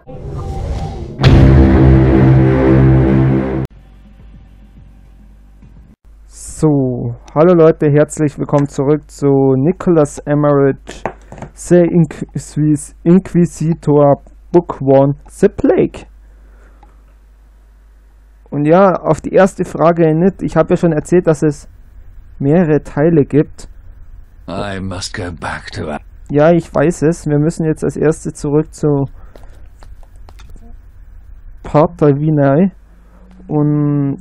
So, hallo Leute, herzlich willkommen zurück zu Nicolas Eymerich, The Inquisitor, Book 1, The Plague. Und ja, auf die erste Frage nicht. Ich habe ja schon erzählt, dass es mehrere Teile gibt. I must go back to... Ja, ich weiß es. Wir müssen jetzt als erste zurück zu Practica und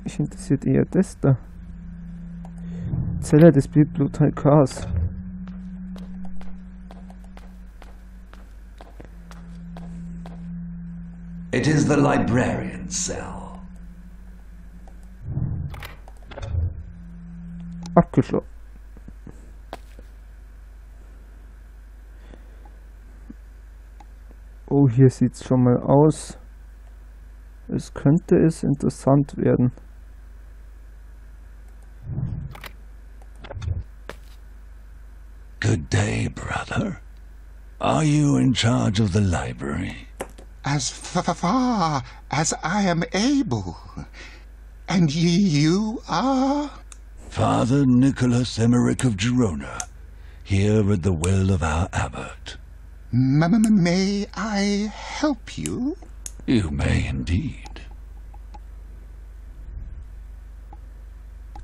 mich interessiert eher das da. Zelle des Bibliothekars. It is the librarian's cell. Abgeschlossen. Oh, hier sieht's schon mal aus. Es könnte interessant werden. Good day, brother. Are you in charge of the library? As far as I am able. And you are? Father Nicolas Eymerich of Girona, here at the will of our abbot. May I help you? You may indeed.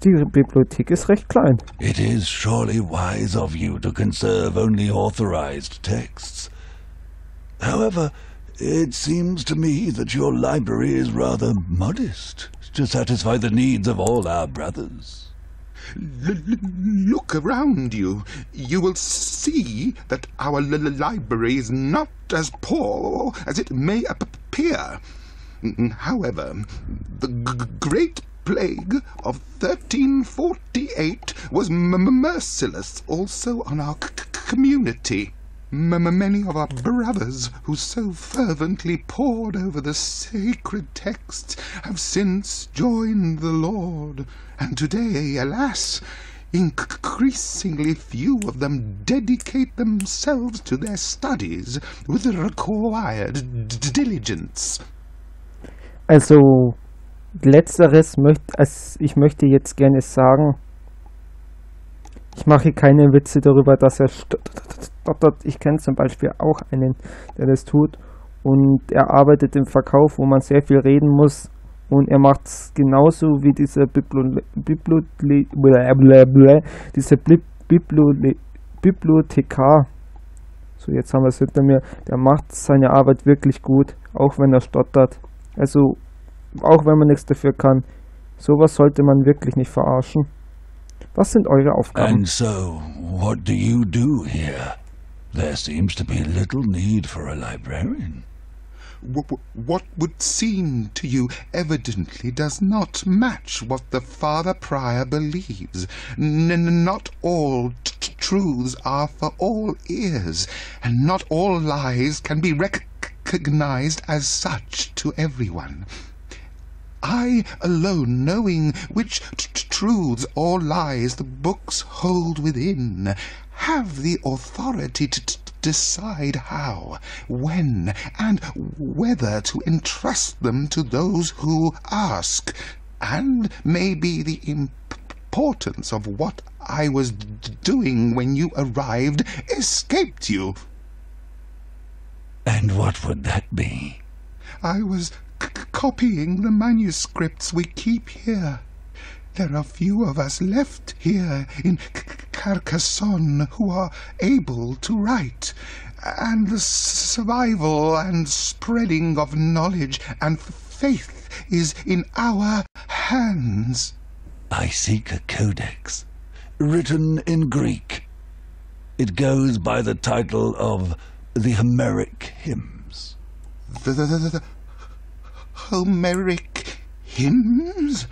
Die Bibliothek ist recht klein. It is surely wise of you to conserve only authorized texts. However, it seems to me that your library is rather modest to satisfy the needs of all our brothers. Look around you. You will see that our library is not as poor as it may appear. However, the Great Plague of 1348 was merciless also on our community. Many of our brothers who so fervently pored over the sacred texts have since joined the Lord, and today, alas, increasingly few of them dedicate themselves to their studies with the required diligence. Also, letzteres ich möchte jetzt gerne sagen, ich mache keine Witze darüber, dass er stottert. Ich kenne zum Beispiel auch einen, der das tut, und er arbeitet im Verkauf, wo man sehr viel reden muss, und er macht es genauso wie dieser Bibliothekar. So, jetzt haben wir es hinter mir. Der macht seine Arbeit wirklich gut, auch wenn er stottert. Also, auch wenn man nichts dafür kann. Sowas sollte man wirklich nicht verarschen. Was sind eure Aufgaben? And so, what do you do here? There seems to be little need for a librarian. What would seem to you evidently does not match what the Father Prior believes. Not all truths are for all ears, and not all lies can be recognized as such to everyone. I alone, knowing which truths or lies the books hold within, have the authority to decide how, when, and whether to entrust them to those who ask, and maybe the importance of what I was doing when you arrived escaped you. And what would that be? I was copying the manuscripts we keep here. There are few of us left here in Carcassonne who are able to write, and the survival and spreading of knowledge and faith is in our hands. I seek a codex, written in Greek. It goes by the title of the Eymerich Hymns. The Homeric hymns?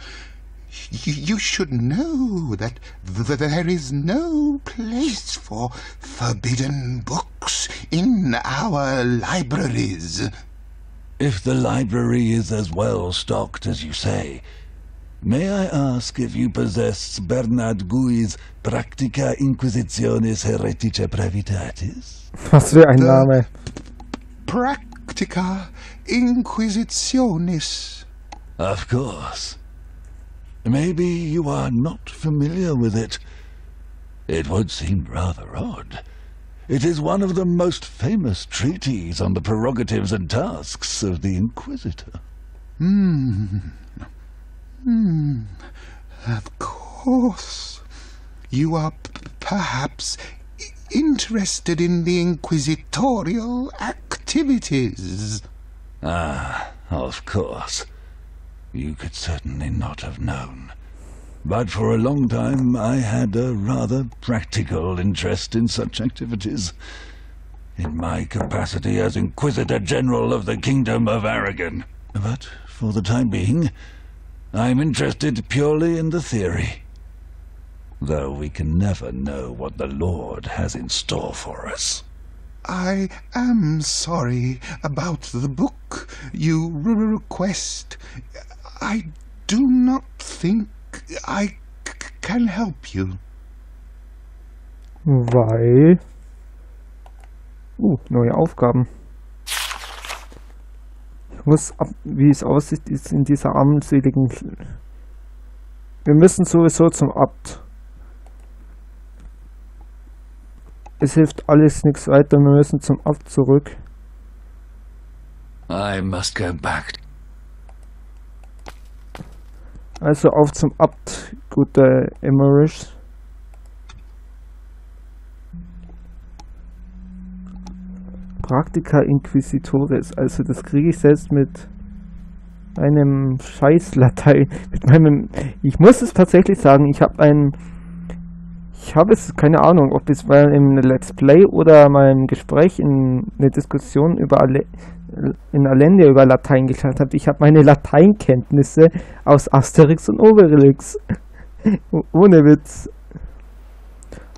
You should know that there is no place for forbidden books in our libraries. If the library is as well stocked as you say, May I ask if you possess Bernard Gui's Practica Inquisitiones Heretice Previtatis? Was für ein Name. Practica Inquisitiones. Of course. Maybe you are not familiar with it. It would seem rather odd. It is one of the most famous treatises on the prerogatives and tasks of the Inquisitor. Of course. You are perhaps interested in the inquisitorial activities. Ah, of course. You could certainly not have known. But for a long time I had a rather practical interest in such activities. In my capacity as Inquisitor General of the Kingdom of Aragon. But for the time being, I'm interested purely in the theory. Though we can never know what the Lord has in store for us. I am sorry about the book you request. I do not think I can help you. Weil... neue Aufgaben. Ich muss ab, wie es aussieht, ist in dieser armseligen... Wir müssen sowieso zum Abt. Es hilft alles nichts weiter, wir müssen zum Abt zurück. I must go back. Also auf zum Abt, guter Eymerich. Practica Inquisitores, also das kriege ich selbst mit einem Scheiß-Latein, ich muss es tatsächlich sagen, ich habe es, keine Ahnung, ob es mal im Let's Play oder mal im Gespräch in eine Diskussion in Allende über Latein gelernt habe. Ich habe meine Lateinkenntnisse aus Asterix und Obelix. Ohne Witz.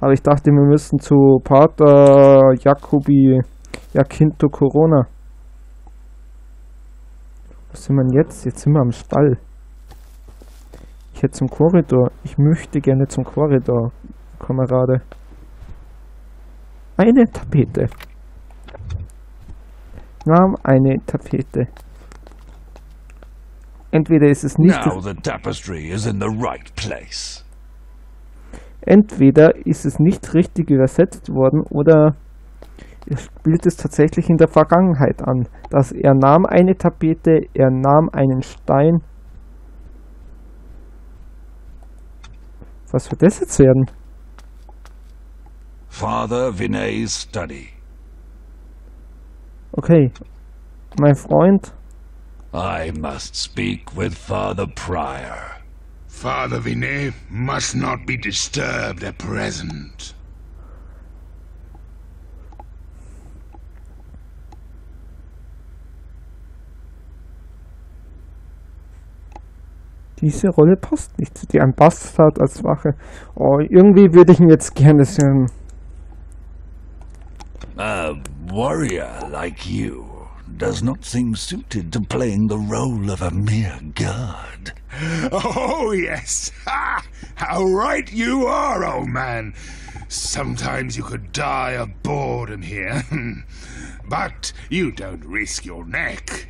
Aber ich dachte, wir müssen zu Pater Jacobi Jacinto Corona. Was sind wir denn jetzt? Jetzt sind wir am Stall. Ich hätte zum Korridor. Ich möchte gerne zum Korridor, Kamerade. Eine Tapete. Nahm eine Tapete. Entweder ist es nicht... Now the tapestry is in the right place. Entweder ist es nicht richtig übersetzt worden oder er spielt es tatsächlich in der Vergangenheit an. Dass er nahm eine Tapete, er nahm einen Stein. Was wird das jetzt werden? Father Vinay's study. Okay, mein Freund. I must speak with Father Prior. Father Vinay must not be disturbed at present. Diese Rolle passt nicht zu dir. Ein Bastard als Wache. Oh, irgendwie würde ich ihn jetzt gerne sehen. A warrior like you does not seem suited to playing the role of a mere guard. Oh, yes. Ha! How right you are, old man. Sometimes you could die of boredom here. But you don't risk your neck.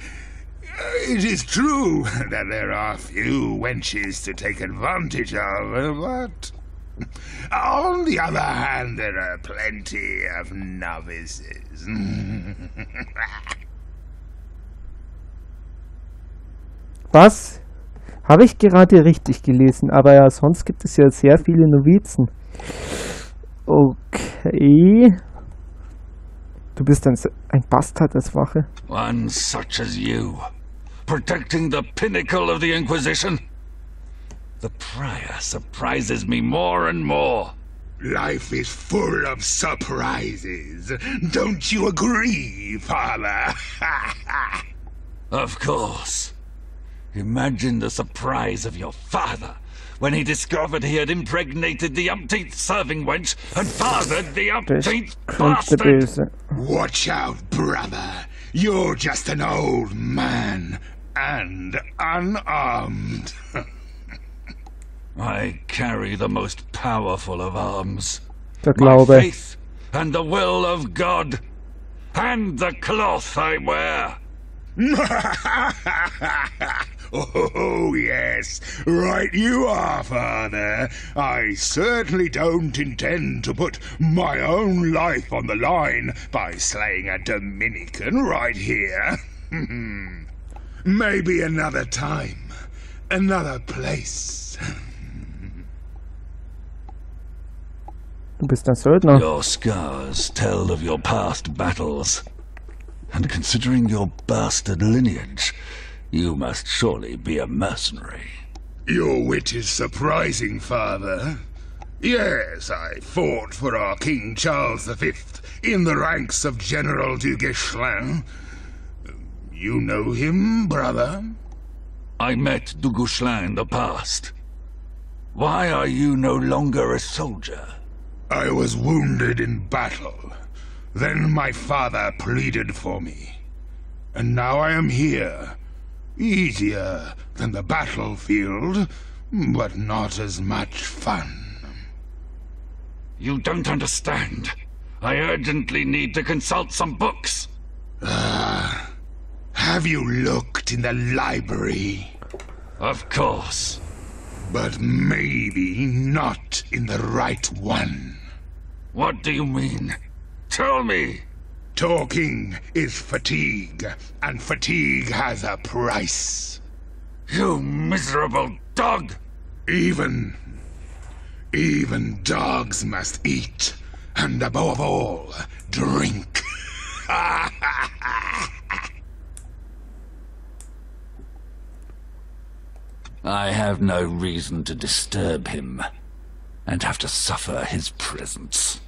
It is true that there are few wenches to take advantage of, but on the other hand, there are plenty of novices. Was? Habe ich gerade richtig gelesen, aber ja, sonst gibt es ja sehr viele Novizen. Okay. Du bist ein Bastard als Wache. One such as you, protecting the pinnacle of the Inquisition. The Prior surprises me more and more. Life is full of surprises. Don't you agree, Father? Of course. Imagine the surprise of your father when he discovered he had impregnated the umpteenth serving wench and fathered the umpteenth bastard. Watch out, brother. You're just an old man and unarmed. I carry the most powerful of arms. Der My Glaube. faith and the will of God. And the cloth I wear. Oh, yes, right you are, Father. I certainly don't intend to put my own life on the line by slaying a Dominican right here. Maybe another time, another place. Du bist ein Söldner. Your scars tell of your past battles. And considering your bastard lineage, you must surely be a mercenary. Your wit is surprising, Father. Yes, I fought for our King Charles V in the ranks of General du Guesclin. You know him, brother? I met du Guesclin in the past. Why are you no longer a soldier? I was wounded in battle. Then my father pleaded for me. And now I am here. Easier than the battlefield, but not as much fun. You don't understand. I urgently need to consult some books. Have you looked in the library? Of course. But maybe not in the right one. What do you mean? Tell me! Talking is fatigue, and fatigue has a price. You miserable dog! Even dogs must eat, and above all, drink. I have no reason to disturb him, and have to suffer his presence.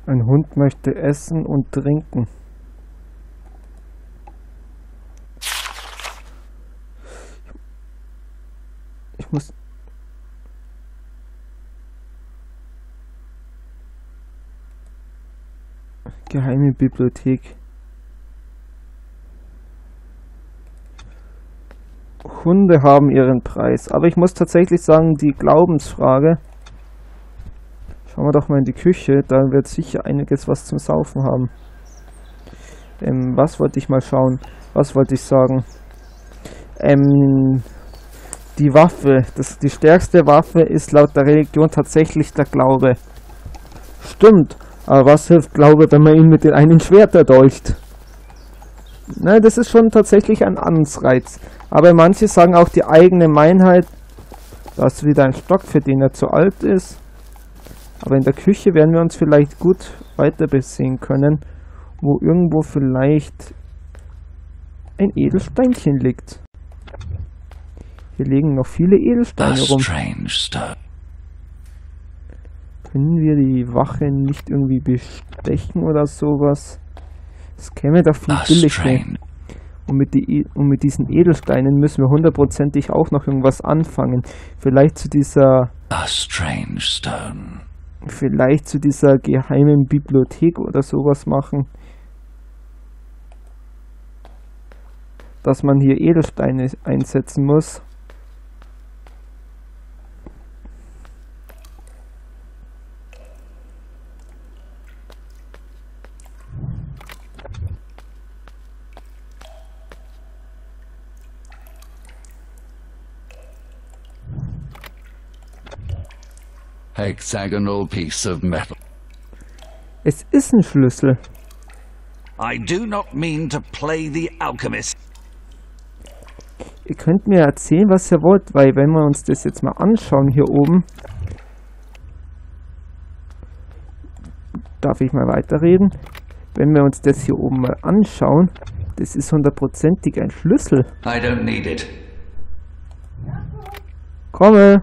Ein Hund möchte essen und trinken. Ich muss... Geheime Bibliothek. Hunde haben ihren Preis. Aber ich muss tatsächlich sagen, die Glaubensfrage... Schauen wir doch mal in die Küche, da wird sicher einiges was zum Saufen haben. Was wollte ich mal schauen? Was wollte ich sagen? Die Waffe, die stärkste Waffe ist laut der Religion tatsächlich der Glaube. Stimmt, aber was hilft Glaube, wenn man ihn mit den einen Schwert erdolcht? Na, das ist schon tatsächlich ein Anreiz. Aber manche sagen auch die eigene Meinheit, da ist wieder ein Stock, für den er zu alt ist. Aber in der Küche werden wir uns vielleicht gut weiter besehen können, wo irgendwo vielleicht ein Edelsteinchen liegt. Hier liegen noch viele Edelsteine rum. Können wir die Wache nicht irgendwie bestechen oder sowas? Das käme doch viel billiger. Und mit diesen Edelsteinen müssen wir hundertprozentig auch noch irgendwas anfangen. Vielleicht zu dieser geheimen Bibliothek oder sowas machen. Dass man hier Edelsteine einsetzen muss. Hexagonal piece of metal. Es ist ein Schlüssel. I do not mean to play the alchemist. Ihr könnt mir erzählen, was ihr wollt, weil wenn wir uns das jetzt mal anschauen hier oben, darf ich mal weiterreden? Wenn wir uns das hier oben mal anschauen, das ist hundertprozentig ein Schlüssel. I don't need it. Komme!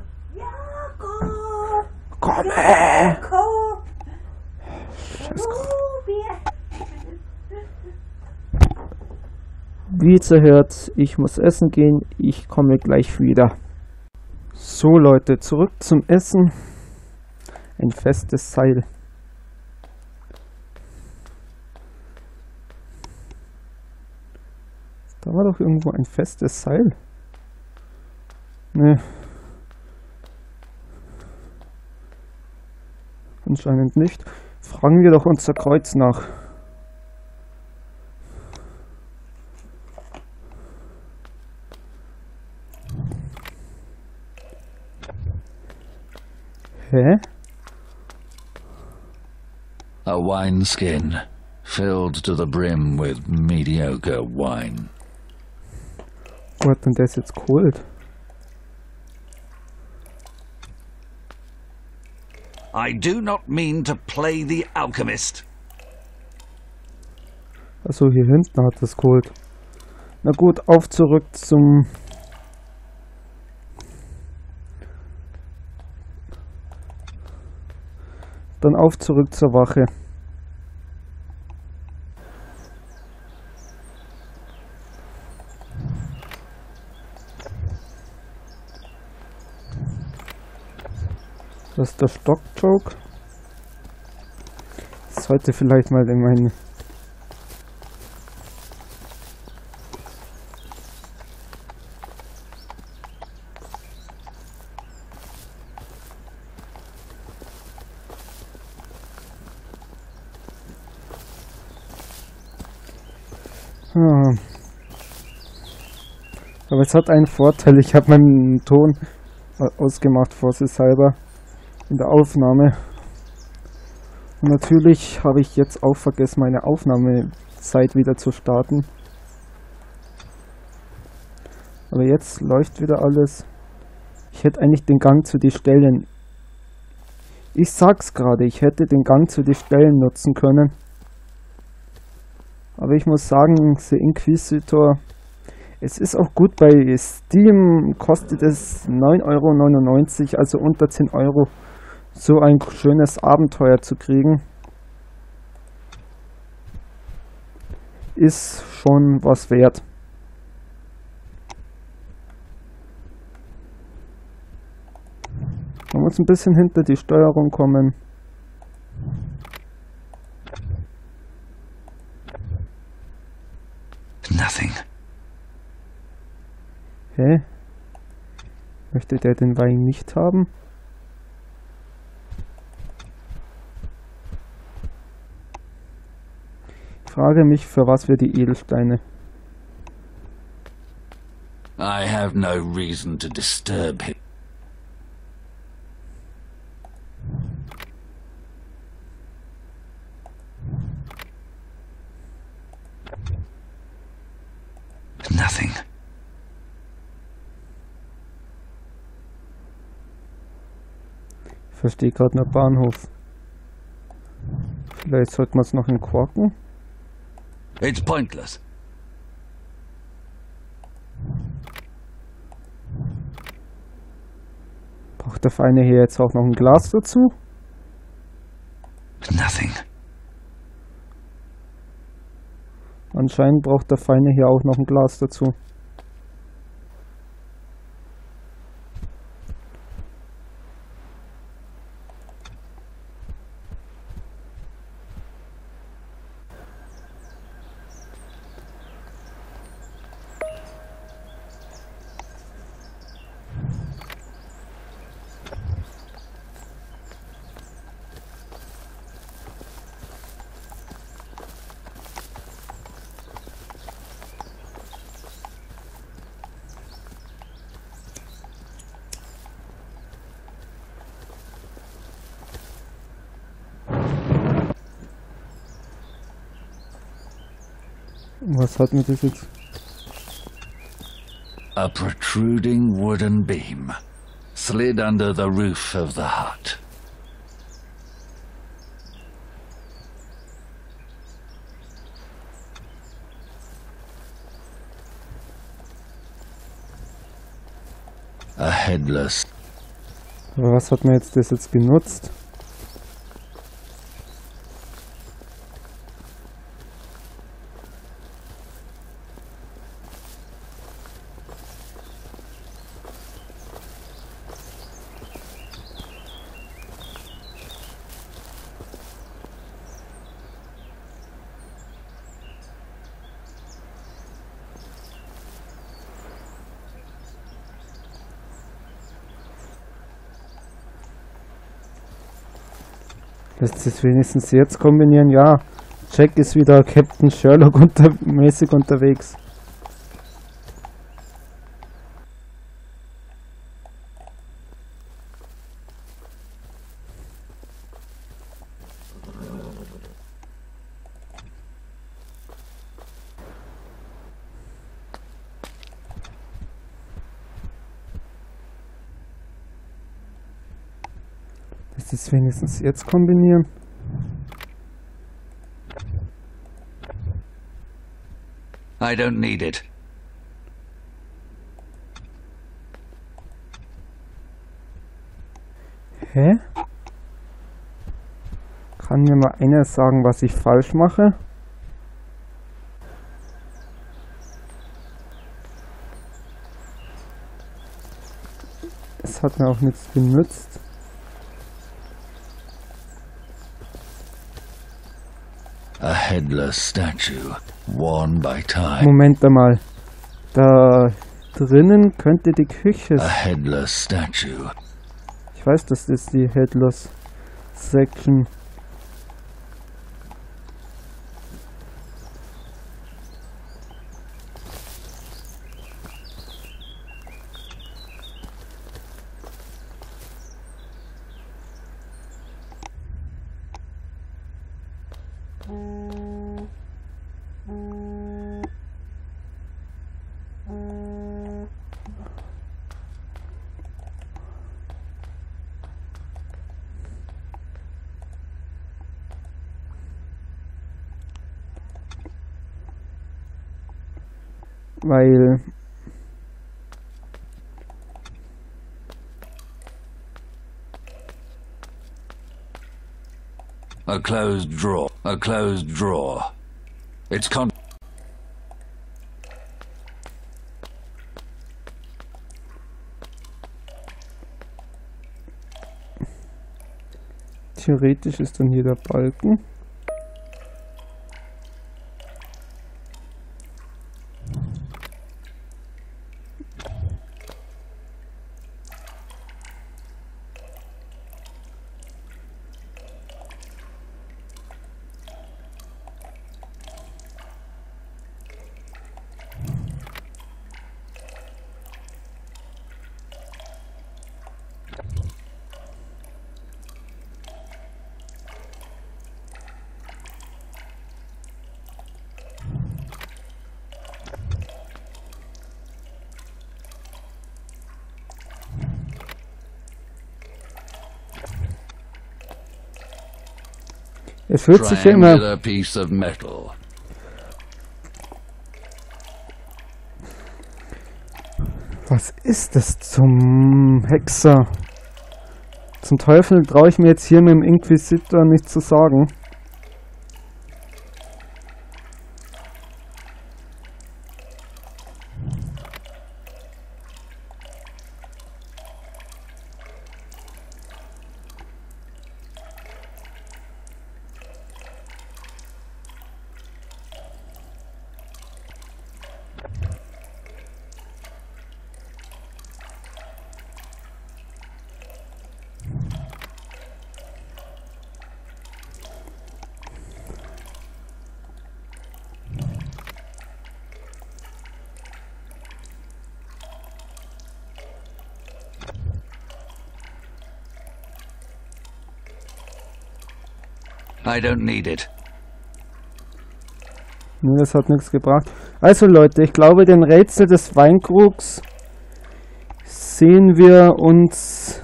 Komme! Scheiß Wie ihr hört, ich muss essen gehen, ich komme gleich wieder. So Leute, zurück zum Essen. Ein festes Seil. Da war doch irgendwo ein festes Seil. Ne. Anscheinend nicht. Fragen wir doch unser Kreuz nach. Hä? A wineskin filled to the brim with mediocre wine. Gott, und der ist jetzt geholt. I do not mean to play the alchemist. Achso, hier hinten hat es geholt. Na gut, auf zurück zum... Dann auf zurück zur Wache. Das ist der Stock-Joke. Ich sollte vielleicht mal in meine... Aber es hat einen Vorteil, ich habe meinen Ton ausgemacht, vorsichtshalber, in der Aufnahme. Und natürlich habe ich jetzt auch vergessen, meine Aufnahmezeit wieder zu starten. Aber jetzt läuft wieder alles. Ich hätte eigentlich den Gang zu den Stellen... Ich sag's gerade, ich hätte den Gang zu den Stellen nutzen können. Aber ich muss sagen, The Inquisitor, es ist auch gut, bei Steam kostet es 9,99 €, also unter 10 €, so ein schönes Abenteuer zu kriegen. Ist schon was wert. Man muss ein bisschen hinter die Steuerung kommen. Nothing. Hä? Möchte der den Wein nicht haben? Ich frage mich, für was wir die Edelsteine. I have no reason to disturb him. Nothing. Ich verstehe gerade nur Bahnhof. Vielleicht sollten wir es noch entkorken. It's pointless. Braucht der Feine hier jetzt auch noch ein Glas dazu? Nothing. Anscheinend braucht der Feine hier auch noch ein Glas dazu. Was hat mir das jetzt? A protruding wooden beam slid under the roof of the hut. A headless. Aber was hat mir jetzt das jetzt genutzt? Lässt sich wenigstens jetzt kombinieren? Ja. Jack ist wieder Captain Sherlock mäßig unterwegs. Lässt sich wenigstens jetzt kombinieren? I don't need it. Hä? Kann mir mal einer sagen, was ich falsch mache? Es hat mir auch nichts genützt. A headless statue, worn by time. Moment einmal. Da drinnen könnte die Küche A sein. headless statue. Ich weiß, das ist die Headless Section. Weil A closed drawer. A closed drawer. It's theoretisch ist dann hier der Balken. Es fühlt sich ja immer... triangular piece of metal. Was ist das zum Hexer? Zum Teufel traue ich mir jetzt hier mit dem Inquisitor nicht zu sagen. I don't need it. Nee, das hat nichts gebracht. Also Leute, ich glaube, den Rätsel des Weinkrugs sehen wir uns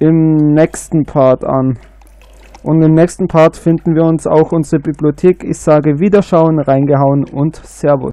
im nächsten Part an. Und im nächsten Part finden wir uns auch unsere Bibliothek. Ich sage Wiederschauen, reingehauen und Servus.